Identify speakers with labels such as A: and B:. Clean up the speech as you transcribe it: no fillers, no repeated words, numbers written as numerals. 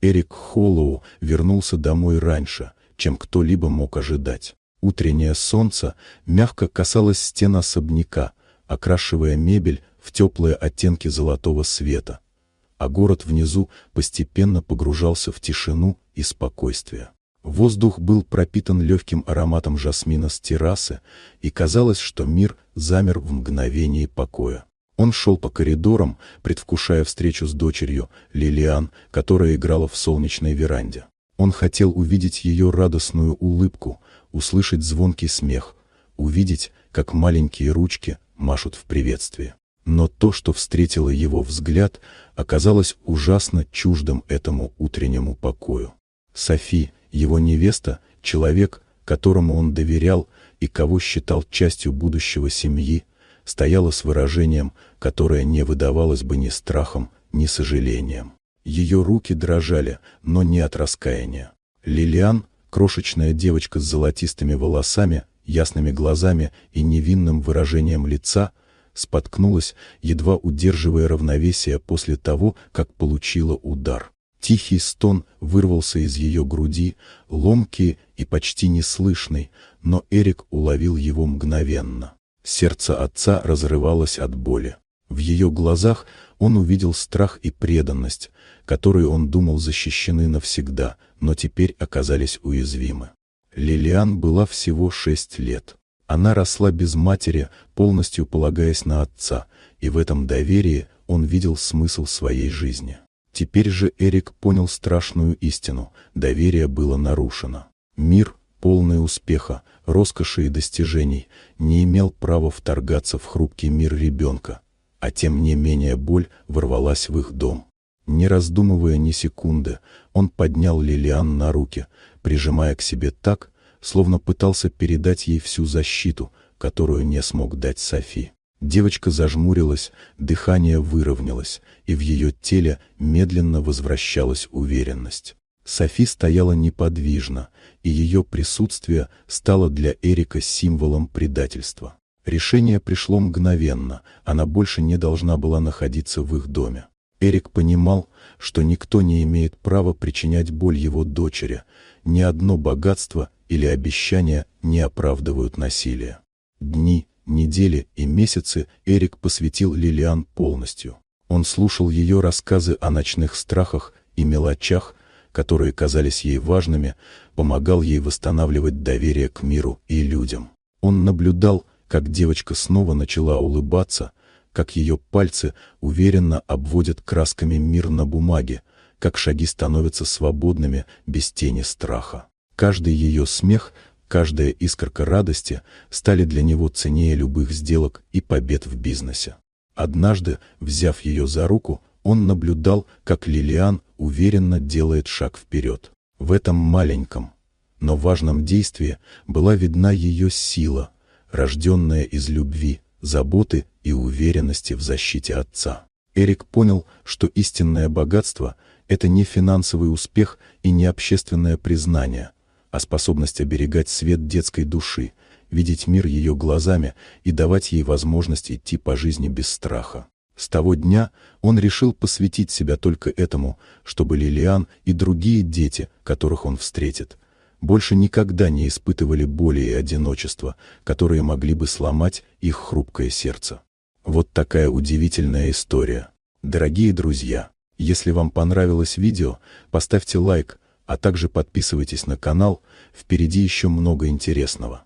A: Эрик Холлоу вернулся домой раньше, чем кто-либо мог ожидать. Утреннее солнце мягко касалось стен особняка, окрашивая мебель в теплые оттенки золотого света, а город внизу постепенно погружался в тишину и спокойствие. Воздух был пропитан легким ароматом жасмина с террасы, и казалось, что мир замер в мгновении покоя. Он шел по коридорам, предвкушая встречу с дочерью, Лилиан, которая играла в солнечной веранде. Он хотел увидеть ее радостную улыбку, услышать звонкий смех, увидеть, как маленькие ручки машут в приветствии. Но то, что встретило его взгляд, оказалось ужасно чуждым этому утреннему покою. Софи, его невеста, человек, которому он доверял и кого считал частью будущего семьи, стояла с выражением, которое не выдавалось бы ни страхом, ни сожалением. Ее руки дрожали, но не от раскаяния. Лилиан, крошечная девочка с золотистыми волосами, ясными глазами и невинным выражением лица, споткнулась, едва удерживая равновесие после того, как получила удар. Тихий стон вырвался из ее груди, ломкий и почти неслышный, но Эрик уловил его мгновенно. Сердце отца разрывалось от боли. В ее глазах он увидел страх и преданность, которые он думал защищены навсегда, но теперь оказались уязвимы. Лилиан была всего 6 лет. Она росла без матери, полностью полагаясь на отца, и в этом доверии он видел смысл своей жизни. Теперь же Эрик понял страшную истину: доверие было нарушено. Мир, полный успеха, роскоши и достижений, не имел права вторгаться в хрупкий мир ребенка, а тем не менее боль ворвалась в их дом. Не раздумывая ни секунды, он поднял Лилиан на руки, прижимая к себе так, словно пытался передать ей всю защиту, которую не смог дать Софи. Девочка зажмурилась, дыхание выровнялось, и в ее теле медленно возвращалась уверенность. Софи стояла неподвижно, и ее присутствие стало для Эрика символом предательства. Решение пришло мгновенно, она больше не должна была находиться в их доме. Эрик понимал, что никто не имеет права причинять боль его дочери, ни одно богатство или обещание не оправдывают насилие. Дни, недели и месяцы Эрик посвятил Лилиан полностью. Он слушал ее рассказы о ночных страхах и мелочах, которые казались ей важными, помогал ей восстанавливать доверие к миру и людям. Он наблюдал, как девочка снова начала улыбаться, как ее пальцы уверенно обводят красками мир на бумаге, как шаги становятся свободными, без тени страха. Каждый ее смех, каждая искорка радости стали для него ценнее любых сделок и побед в бизнесе. Однажды, взяв ее за руку, он наблюдал, как Лилиан уверенно делает шаг вперед. В этом маленьком, но важном действии была видна ее сила, рожденная из любви, заботы и уверенности в защите отца. Эрик понял, что истинное богатство – это не финансовый успех и не общественное признание, а способность оберегать свет детской души, видеть мир ее глазами и давать ей возможность идти по жизни без страха. С того дня он решил посвятить себя только этому, чтобы Лилиан и другие дети, которых он встретит, больше никогда не испытывали боли и одиночества, которые могли бы сломать их хрупкое сердце. Вот такая удивительная история. Дорогие друзья, если вам понравилось видео, поставьте лайк, а также подписывайтесь на канал, впереди еще много интересного.